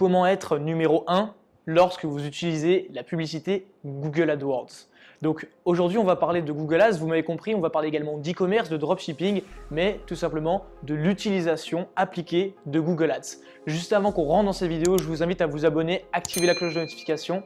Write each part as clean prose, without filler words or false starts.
comment être numéro 1 lorsque vous utilisez la publicité Google AdWords. Donc aujourd'hui on va parler de Google Ads, vous m'avez compris, on va parler également d'e-commerce, de dropshipping, mais tout simplement de l'utilisation appliquée de Google Ads. Juste avant qu'on rentre dans cette vidéo, je vous invite à vous abonner, activer la cloche de notification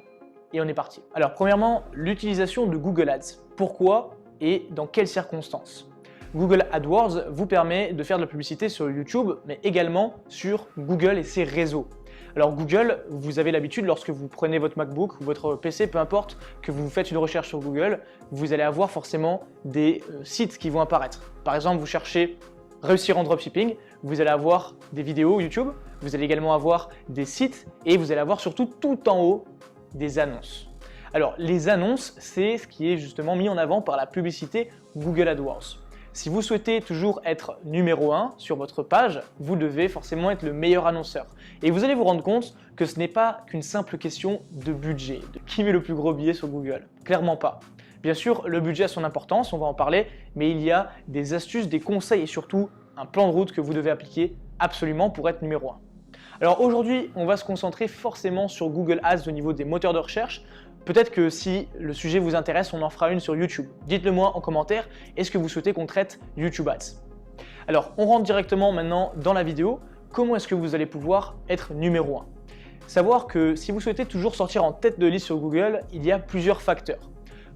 et on est parti. Alors premièrement, l'utilisation de Google Ads. Pourquoi et dans quelles circonstances? Google AdWords vous permet de faire de la publicité sur YouTube, mais également sur Google et ses réseaux. Alors Google, vous avez l'habitude, lorsque vous prenez votre MacBook ou votre PC, peu importe, que vous faites une recherche sur Google, vous allez avoir forcément des sites qui vont apparaître. Par exemple, vous cherchez « réussir en dropshipping », vous allez avoir des vidéos YouTube, vous allez également avoir des sites et vous allez avoir surtout tout en haut des annonces. Alors les annonces, c'est ce qui est justement mis en avant par la publicité Google AdWords. Si vous souhaitez toujours être numéro 1 sur votre page, vous devez forcément être le meilleur annonceur. Et vous allez vous rendre compte que ce n'est pas qu'une simple question de budget, de qui met le plus gros billet sur Google. Clairement pas. Bien sûr, le budget a son importance, on va en parler, mais il y a des astuces, des conseils et surtout un plan de route que vous devez appliquer absolument pour être numéro 1. Alors aujourd'hui, on va se concentrer forcément sur Google Ads au niveau des moteurs de recherche. Peut-être que si le sujet vous intéresse, on en fera une sur YouTube. Dites-le moi en commentaire, est-ce que vous souhaitez qu'on traite YouTube Ads? Alors, on rentre directement maintenant dans la vidéo. Comment est-ce que vous allez pouvoir être numéro 1? Savoir que si vous souhaitez toujours sortir en tête de liste sur Google, il y a plusieurs facteurs.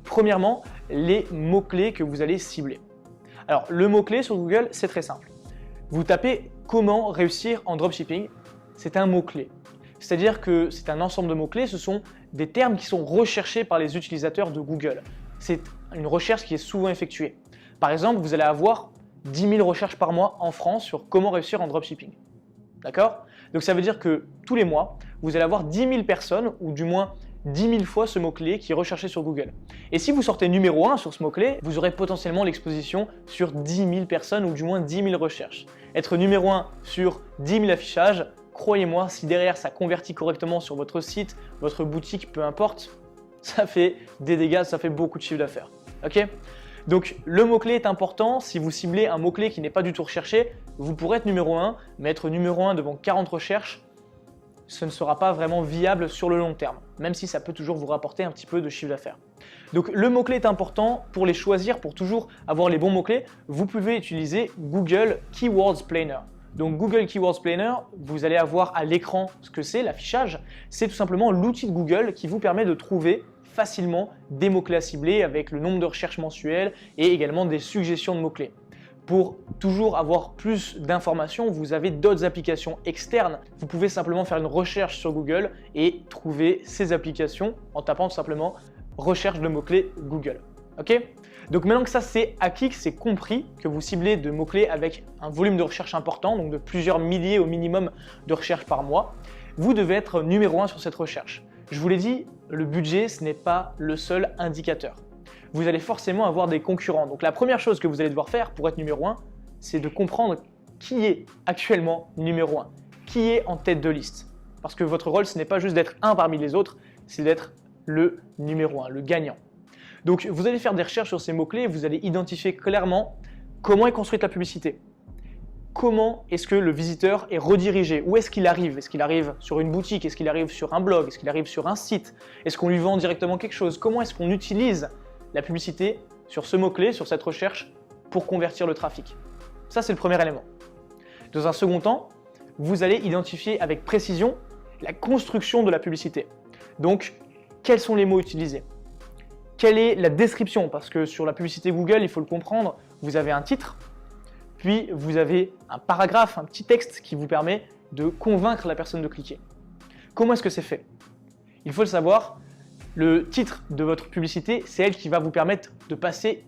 Premièrement, les mots-clés que vous allez cibler. Alors, le mot-clé sur Google, c'est très simple. Vous tapez « Comment réussir en dropshipping », c'est un mot-clé. C'est-à-dire que c'est un ensemble de mots-clés, ce sont des termes qui sont recherchés par les utilisateurs de Google. C'est une recherche qui est souvent effectuée. Par exemple, vous allez avoir 10 000 recherches par mois en France sur comment réussir en dropshipping. D'accord? Donc ça veut dire que tous les mois, vous allez avoir 10 000 personnes, ou du moins 10 000 fois ce mot-clé qui est recherché sur Google. Et si vous sortez numéro 1 sur ce mot-clé, vous aurez potentiellement l'exposition sur 10 000 personnes ou du moins 10 000 recherches. Être numéro 1 sur 10 000 affichages, croyez-moi, si derrière ça convertit correctement sur votre site, votre boutique, peu importe, ça fait des dégâts, ça fait beaucoup de chiffre d'affaires. Ok? Donc le mot-clé est important. Si vous ciblez un mot-clé qui n'est pas du tout recherché, vous pourrez être numéro 1, mais être numéro 1 devant 40 recherches, ce ne sera pas vraiment viable sur le long terme, même si ça peut toujours vous rapporter un petit peu de chiffre d'affaires. Donc le mot-clé est important. Pour les choisir, pour toujours avoir les bons mots-clés, vous pouvez utiliser Google Keywords Planner. Donc Google Keywords Planner, vous allez avoir à l'écran ce que c'est, l'affichage. C'est tout simplement l'outil de Google qui vous permet de trouver facilement des mots-clés à cibler avec le nombre de recherches mensuelles et également des suggestions de mots-clés. Pour toujours avoir plus d'informations, vous avez d'autres applications externes. Vous pouvez simplement faire une recherche sur Google et trouver ces applications en tapant tout simplement « recherche de mots-clés Google ». Ok? Donc maintenant que ça c'est acquis, que c'est compris, que vous ciblez de mots-clés avec un volume de recherche important, donc de plusieurs milliers au minimum de recherches par mois, vous devez être numéro 1 sur cette recherche. Je vous l'ai dit, le budget ce n'est pas le seul indicateur. Vous allez forcément avoir des concurrents. Donc la première chose que vous allez devoir faire pour être numéro 1, c'est de comprendre qui est actuellement numéro 1, qui est en tête de liste. Parce que votre rôle ce n'est pas juste d'être un parmi les autres, c'est d'être le numéro 1, le gagnant. Donc vous allez faire des recherches sur ces mots-clés et vous allez identifier clairement comment est construite la publicité. Comment est-ce que le visiteur est redirigé? Où est-ce qu'il arrive? Est-ce qu'il arrive sur une boutique? Est-ce qu'il arrive sur un blog? Est-ce qu'il arrive sur un site? Est-ce qu'on lui vend directement quelque chose? Comment est-ce qu'on utilise la publicité sur ce mot-clé, sur cette recherche, pour convertir le trafic? Ça, c'est le premier élément. Dans un second temps, vous allez identifier avec précision la construction de la publicité. Donc, quels sont les mots utilisés? Quelle est la description? Parce que sur la publicité Google, il faut le comprendre, vous avez un titre, puis vous avez un paragraphe, un petit texte qui vous permet de convaincre la personne de cliquer. Comment est-ce que c'est fait? Il faut le savoir, le titre de votre publicité, c'est elle qui va vous permettre de passer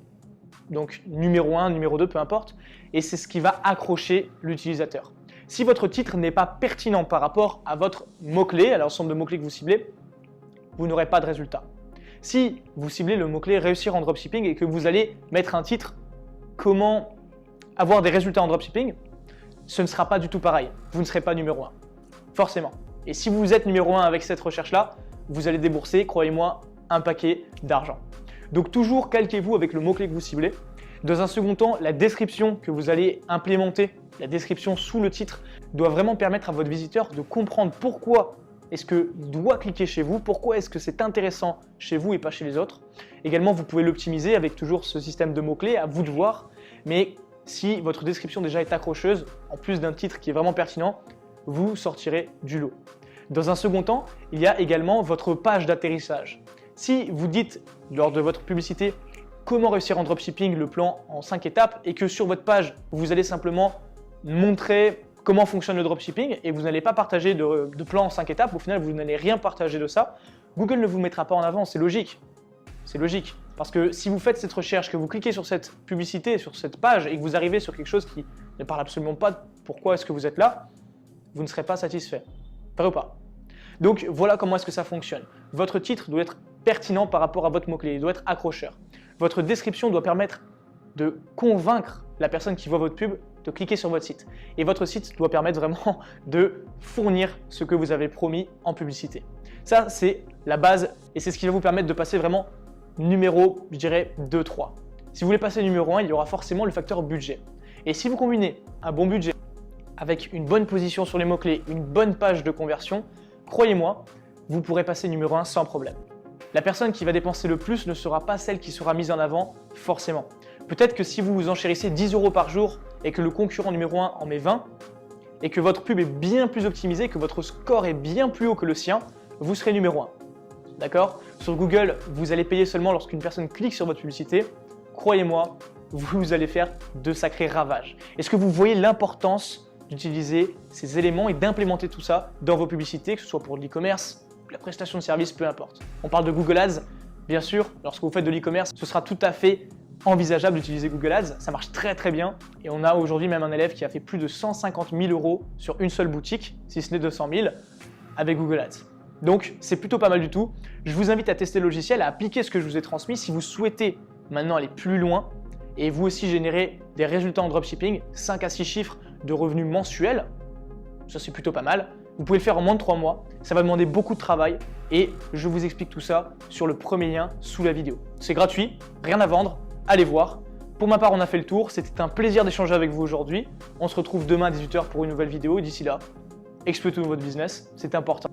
donc numéro 1, numéro 2, peu importe, et c'est ce qui va accrocher l'utilisateur. Si votre titre n'est pas pertinent par rapport à votre mot-clé, à l'ensemble de mots-clés que vous ciblez, vous n'aurez pas de résultat. Si vous ciblez le mot-clé « réussir en dropshipping » et que vous allez mettre un titre « Comment avoir des résultats en dropshipping », ce ne sera pas du tout pareil. Vous ne serez pas numéro 1, forcément. Et si vous êtes numéro 1 avec cette recherche-là, vous allez débourser, croyez-moi, un paquet d'argent. Donc toujours calquez-vous avec le mot-clé que vous ciblez. Dans un second temps, la description que vous allez implémenter, la description sous le titre, doit vraiment permettre à votre visiteur de comprendre pourquoi est-ce qu'il doit cliquer chez vous, pourquoi est-ce que c'est intéressant chez vous et pas chez les autres. Également, vous pouvez l'optimiser avec toujours ce système de mots-clés, à vous de voir, mais si votre description déjà est accrocheuse, en plus d'un titre qui est vraiment pertinent, vous sortirez du lot. Dans un second temps, il y a également votre page d'atterrissage. Si vous dites lors de votre publicité comment réussir en dropshipping, le plan en 5 étapes, et que sur votre page, vous allez simplement montrer comment fonctionne le dropshipping et vous n'allez pas partager de plan en 5 étapes, au final vous n'allez rien partager de ça, Google ne vous mettra pas en avant, c'est logique. C'est logique. Parce que si vous faites cette recherche, que vous cliquez sur cette publicité, sur cette page et que vous arrivez sur quelque chose qui ne parle absolument pas de pourquoi est-ce que vous êtes là, vous ne serez pas satisfait. Vrai ou pas? Donc voilà comment est-ce que ça fonctionne. Votre titre doit être pertinent par rapport à votre mot-clé, il doit être accrocheur. Votre description doit permettre de convaincre la personne qui voit votre pub de cliquer sur votre site. Et votre site doit permettre vraiment de fournir ce que vous avez promis en publicité. Ça, c'est la base et c'est ce qui va vous permettre de passer vraiment numéro, je dirais, 2-3. Si vous voulez passer numéro 1, il y aura forcément le facteur budget. Et si vous combinez un bon budget avec une bonne position sur les mots-clés, une bonne page de conversion, croyez-moi, vous pourrez passer numéro 1 sans problème. La personne qui va dépenser le plus ne sera pas celle qui sera mise en avant forcément. Peut-être que si vous vous enchérissez 10 € par jour et que le concurrent numéro 1 en met 20 et que votre pub est bien plus optimisée, que votre score est bien plus haut que le sien, vous serez numéro 1. D'accord? Sur Google, vous allez payer seulement lorsqu'une personne clique sur votre publicité. Croyez-moi, vous allez faire de sacrés ravages. Est-ce que vous voyez l'importance d'utiliser ces éléments et d'implémenter tout ça dans vos publicités, que ce soit pour de l'e-commerce, la prestation de service, peu importe. On parle de Google Ads, bien sûr, lorsque vous faites de l'e-commerce, ce sera tout à fait envisageable d'utiliser Google Ads, ça marche très très bien et on a aujourd'hui même un élève qui a fait plus de 150 000 € sur une seule boutique, si ce n'est 200 000, avec Google Ads. Donc c'est plutôt pas mal du tout. Je vous invite à tester le logiciel, à appliquer ce que je vous ai transmis si vous souhaitez maintenant aller plus loin et vous aussi générer des résultats en dropshipping, 5 à 6 chiffres de revenus mensuels, ça c'est plutôt pas mal. Vous pouvez le faire en moins de 3 mois, ça va demander beaucoup de travail et je vous explique tout ça sur le premier lien sous la vidéo. C'est gratuit, rien à vendre, allez voir. Pour ma part, on a fait le tour, c'était un plaisir d'échanger avec vous aujourd'hui. On se retrouve demain à 18 h pour une nouvelle vidéo. D'ici là, exploitez votre business, c'est important.